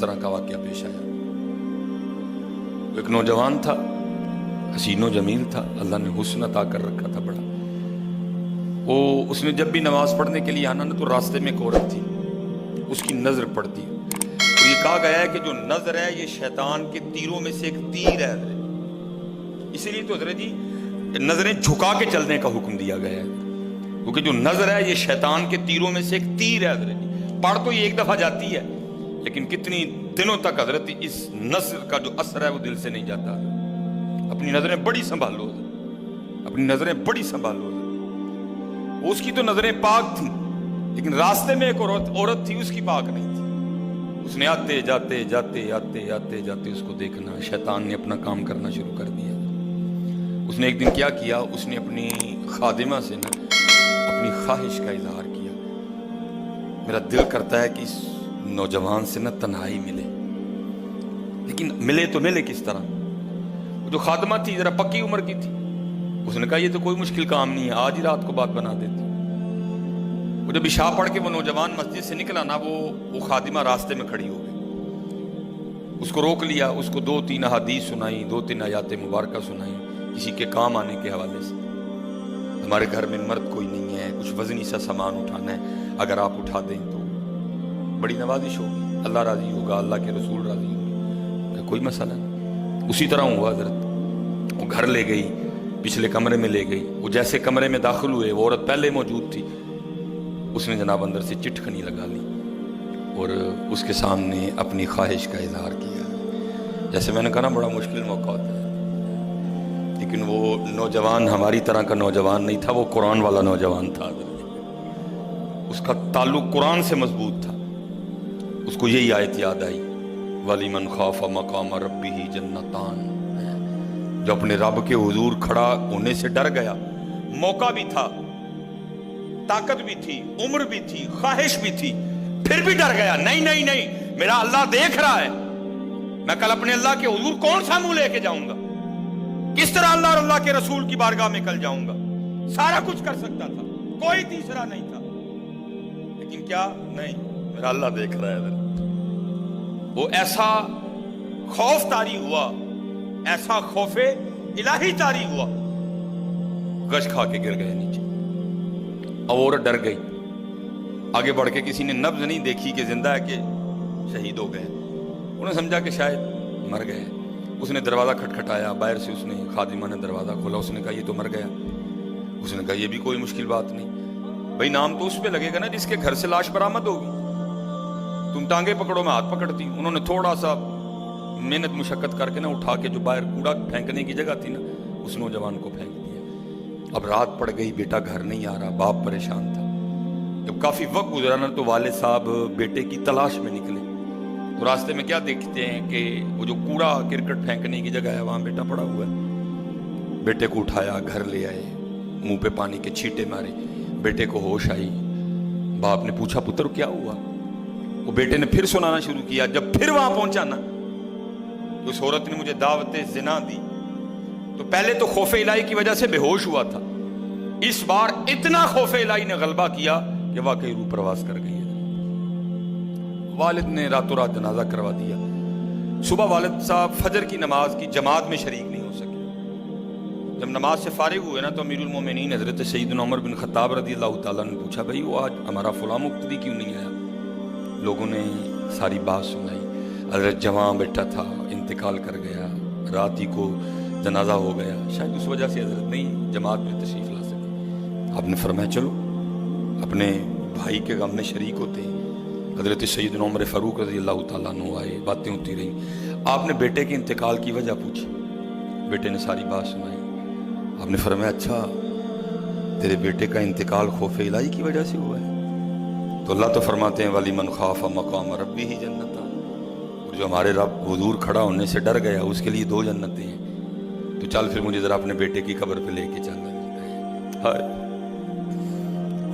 طرح کا واقعہ پیش آیا. ایک نوجوان تھا، حسین و جمیل تھا، اللہ نے حسن عطا کر رکھا تھا بڑا. اس نے جب بھی نماز پڑھنے کے لیے آنا نا تو راستے میں ایک عورت تھی، اس کی نظر پڑتی. تو یہ کہا گیا ہے کہ جو نظر ہے یہ شیطان کے تیروں میں سے ایک تیر ہے. اسی لیے تو حضرت جی نظریں جھکا کے چلنے کا حکم دیا گیا ہے، کیونکہ جو نظر ہے یہ شیطان کے تیروں میں سے ایک تیر ہے. حضرت جی پڑھ تو یہ ایک دفعہ جاتی ہے، لیکن کتنی دنوں تک حضرت اس نظر کا جو اثر ہے وہ دل سے نہیں جاتا. اپنی نظریں بڑی سنبھالو، اپنی نظریں بڑی سنبھالو. اس کی تو نظریں پاک تھیں، لیکن راستے میں ایک عورت تھی، اس کی پاک نہیں تھی. اس نے آتے جاتے جاتے آتے آتے جاتے اس کو دیکھنا، شیطان نے اپنا کام کرنا شروع کر دیا. اس نے ایک دن کیا کیا، اس نے اپنی خادمہ سے نا اپنی خواہش کا اظہار کیا، میرا دل کرتا ہے کہ اس نوجوان سے نا تنہائی ملے. لیکن ملے تو ملے کس طرح؟ جو خادمہ تھی ذرا پکی عمر کی تھی، اس نے کہا یہ تو کوئی مشکل کام نہیں ہے، آج ہی رات کو بات بنا دیتی. وہ جب عشاء پڑھ کے وہ نوجوان مسجد سے نکلا نا، وہ خادمہ راستے میں کھڑی ہو گئی. اس کو روک لیا، اس کو 2-3 احادیث سنائی، 2-3 آیات مبارکہ سنائی کسی کے کام آنے کے حوالے سے. ہمارے گھر میں مرد کوئی نہیں ہے، کچھ وزنی سا سامان اٹھانا ہے، اگر آپ اٹھا دیں تو بڑی نوازش ہوگی، اللہ راضی ہوگا، اللہ کے رسول راضی ہوگا، کہ کوئی مسئلہ نہیں. اسی طرح ہوا حضرت. وہ گھر لے گئی، پچھلے کمرے میں لے گئی. وہ جیسے کمرے میں داخل ہوئے، وہ عورت پہلے موجود تھی. اس نے جناب اندر سے چٹکنی لگا لی اور اس کے سامنے اپنی خواہش کا اظہار کیا. جیسے میں نے کہا نا بڑا مشکل موقع ہوتا ہے، لیکن وہ نوجوان ہماری طرح کا نوجوان نہیں تھا، وہ قرآن والا نوجوان تھا. اس کا تعلق قرآن سے مضبوط تھا. اس کو یہی آیت یاد آئی، وَلِمَنْ خَافَ مَقَامَ رَبِّهِ جَنَّتَانِ. جو اپنے رب کے حضور کھڑا ہونے سے ڈر گیا، موقع بھی تھا، طاقت بھی تھی، عمر بھی تھی، خواہش بھی تھی، پھر بھی ڈر گیا. نہیں نہیں نہیں، میرا اللہ دیکھ رہا ہے، میں کل اپنے اللہ کے حضور کون سا منہ لے کے جاؤں گا، کس طرح اللہ اور اللہ کے رسول کی بارگاہ میں کل جاؤں گا. سارا کچھ کر سکتا تھا، کوئی تیسرا نہیں تھا، لیکن کیا نہیں، میرا اللہ دیکھ رہا ہے. وہ ایسا خوف طاری ہوا، ایسا خوف الہی طاری ہوا، غش کھا کے گر گئے نیچے. اور ڈر گئی. آگے بڑھ کے کسی نے نبض نہیں دیکھی کہ زندہ ہے کہ شہید ہو گئے. انہوں نے سمجھا کہ شاید مر گئے. اس نے دروازہ کھٹکھٹایا، باہر سے اس نے خادمہ نے دروازہ کھولا. اس نے کہا یہ تو مر گیا. اس نے کہا یہ بھی کوئی مشکل بات نہیں بھائی، نام تو اس پہ لگے گا نا جس کے گھر سے لاش برآمد ہوگی. تم ٹانگیں پکڑو، میں ہاتھ پکڑتی ہوں. انہوں نے تھوڑا سا محنت مشقت کر کے نا اٹھا کے جو باہر کوڑا پھینکنے کی جگہ تھی نا، اس نوجوان کو پھینک دیا. اب رات پڑ گئی، بیٹا گھر نہیں آ رہا، باپ پریشان تھا. جب کافی وقت گزرا نا تو والد صاحب بیٹے کی تلاش میں نکلے. تو راستے میں کیا دیکھتے ہیں کہ وہ جو کوڑا کرکٹ پھینکنے کی جگہ ہے وہاں بیٹا پڑا ہوا ہے. بیٹے کو اٹھایا، گھر لے آئے، منہ پہ پانی کے چھینٹے مارے. بیٹے کو ہوش آئی. باپ نے پوچھا پتر کیا ہوا؟ وہ بیٹے نے پھر سنانا شروع کیا. جب پھر وہاں پہنچا نا، اس عورت نے مجھے دعوت زنا دی. تو پہلے تو خوف الہی کی وجہ سے بے ہوش ہوا تھا، اس بار اتنا خوف الہی نے غلبہ کیا کہ واقعی روح پرواز کر گئی ہے. والد نے راتوں رات جنازہ کروا دیا. صبح والد صاحب فجر کی نماز کی جماعت میں شریک نہیں ہو سکے. جب نماز سے فارغ ہوئے نا تو امیر المومنین حضرت سیدنا عمر بن خطاب رضی اللہ تعالیٰ نے پوچھا بھائی وہ آج ہمارا فلاں مقتدی کیوں نہیں آیا؟ لوگوں نے ساری بات سنائی. حضرت جوان بیٹا تھا، انتقال کر گیا، رات ہی کو جنازہ ہو گیا، شاید اس وجہ سے حضرت نہیں جماعت میں تشریف لا سکے. آپ نے فرمایا چلو اپنے بھائی کے غم میں شریک ہوتے ہیں. حضرت سیدنا عمر فاروق رضی اللہ تعالیٰ عنہ آئے، باتیں ہوتی رہیں. آپ نے بیٹے کے انتقال کی وجہ پوچھی، بیٹے نے ساری بات سنائی. آپ نے فرمایا اچھا تیرے بیٹے کا انتقال خوف الہی کی وجہ سے ہوا ہے؟ تو اللہ تو فرماتے ہیں وَلِمَنْ خَافَ مَقَامَ رَبِّهِ جَنَّتَانِ. اور جو ہمارے رب حضور کھڑا ہونے سے ڈر گیا اس کے لیے 2 جنتیں ہیں. تو چل پھر مجھے ذرا اپنے بیٹے کی قبر پہ لے کے چلنا. ہائے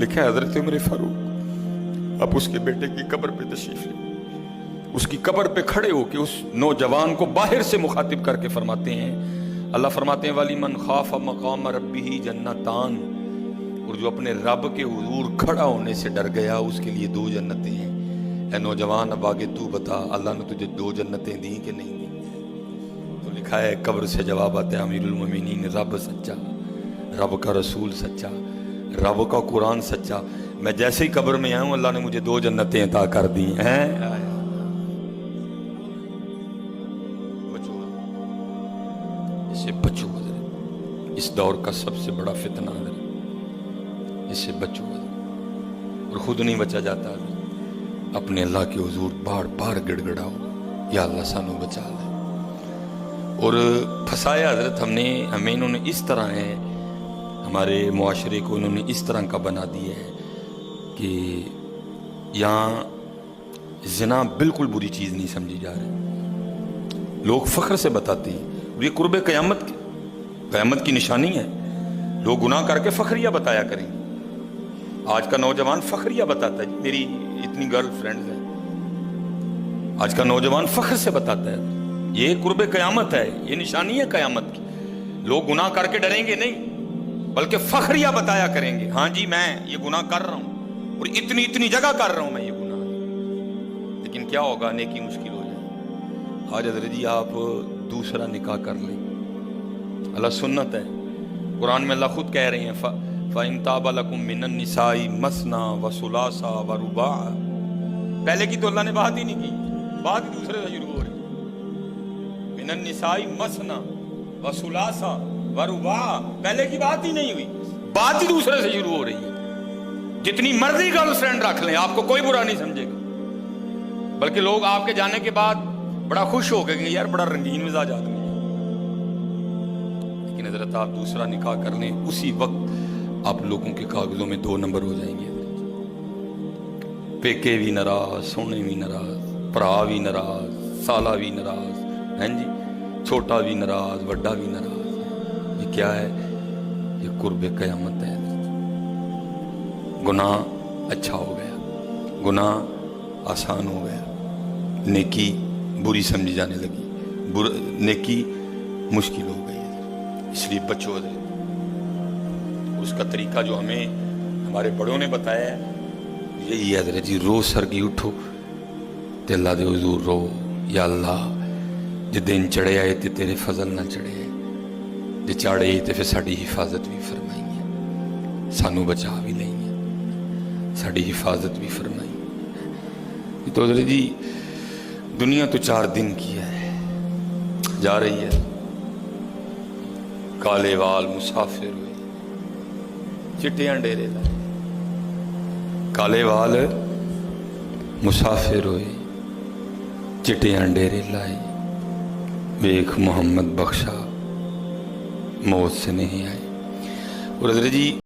لکھا ہے حضرت عمر فاروق اب اس کے بیٹے کی قبر پہ تشریف لے، اس کی قبر پہ کھڑے ہو کے اس نوجوان کو باہر سے مخاطب کر کے فرماتے ہیں، اللہ فرماتے ہیں وَلِمَنْ خَافَ مَقَامَ رَبِّهِ جَنَّتَانِ. اور جو اپنے رب کے حضور کھڑا ہونے سے ڈر گیا اس کے لیے 2 جنتیں ہیں. اے نوجوان اب آگے تو بتا اللہ نے تجھے 2 جنتیں دیں کہ نہیں دیں؟ تو لکھا ہے قبر سے جواب آتا ہے امیر المومنین رب سچا، رب کا رسول سچا، رب کا قرآن سچا، میں جیسے ہی قبر میں آؤں اللہ نے مجھے 2 جنتیں عطا کر دی ہیں۔ بچو اس سے بچو، اس دور کا سب سے بڑا فتنہ ہے، اس سے بچو، اور خود نہیں بچا جاتا، اپنے اللہ کے حضور بار بار گڑ گڑاؤ یا اللہ سانو بچا لے۔ اور پھنسایا حضرت ہمیں انہوں نے اس طرح ہے، ہمارے معاشرے کو انہوں نے اس طرح کا بنا دیا ہے کہ یہاں زنا بالکل بری چیز نہیں سمجھی جا رہی، لوگ فخر سے بتاتے ہیں، اور یہ قرب قیامت کی نشانی ہے، لوگ گناہ کر کے فخریہ بتایا کریں۔ آج کا نوجوان فخریہ بتاتا ہے، میری اتنی گرل فرینڈز ہیں، آج کا نوجوان فخر سے بتاتا ہے، یہ قرب قیامت ہے، یہ نشانی ہے قیامت کی۔ لوگ گناہ کر کے ڈریں گے نہیں، بلکہ فخریہ بتایا کریں گے، ہاں جی میں یہ گناہ کر رہا ہوں اور اتنی جگہ کر رہا ہوں میں یہ گناہ۔ لیکن کیا ہوگا، نیکی مشکل ہو جائے۔ آج حضرت جی آپ دوسرا نکاح کر لیں، اللہ سنت ہے، قرآن میں اللہ خود کہہ رہے ہیں فَإِن تَابَ لَكُم مِّنَ النِّسَاءِ مَثْنَىٰ وَثُلَاثَ وَرُبَاعَ، پہلے کی تو اللہ نے بات ہی نہیں کی، بات ہی دوسرے سے شروع ہو رہی، مِّنَ النِّسَاءِ مَثْنَىٰ وَثُلَاثَ وَرُبَاعَ، پہلے کی بات ہی نہیں ہوئی، بات ہی دوسرے سے شروع ہو رہی ہے۔ جتنی مرضی گرل فرینڈ رکھ لیں، آپ کو کوئی برا نہیں سمجھے گا، بلکہ لوگ آپ کے جانے کے بعد بڑا خوش ہو گئے کہ یار بڑا رنگین مزاج آدمی ہے۔ لیکن حضرت آپ دوسرا نکاح کر لیں، اسی وقت آپ لوگوں کے کاغذوں میں 2 نمبر ہو جائیں گے، پیکے بھی ناراض، سونے بھی ناراض، پرا بھی ناراض، سالہ بھی ناراض، ہیں جی، چھوٹا بھی ناراض، بڑا بھی ناراض۔ یہ کیا ہے؟ یہ قرب قیامت ہے۔ گناہ اچھا ہو گیا، گناہ آسان ہو گیا، نیکی بری سمجھی جانے لگی، نیکی مشکل ہو گئی۔ اس لیے بچو، اس کا طریقہ جو ہمیں ہمارے بڑوں نے بتایا ہے یہی ہے حضرت جی، روز سرگی اٹھو تے اللہ دے حضور رو، یا اللہ جے دن چڑھے آئے تے تیرے فضل نہ چڑھے، جے چاڑے تے پھر ساڑی حفاظت بھی فرمائیں گے، سانو بچا بھی لیں گے، ساڑی حفاظت بھی فرمائیں گے۔ تو حضرت جی دنیا تو 4 دن کی ہے، جا رہی ہے، کالے وال مسافر ہوئے، چٹیاں ڈیرے لائے، کالے وال مسافر ہوئے، چٹیاں ڈیرے لائے، ویکھ محمد بخشا موت سے نہیں آئے۔ اور حضرت جی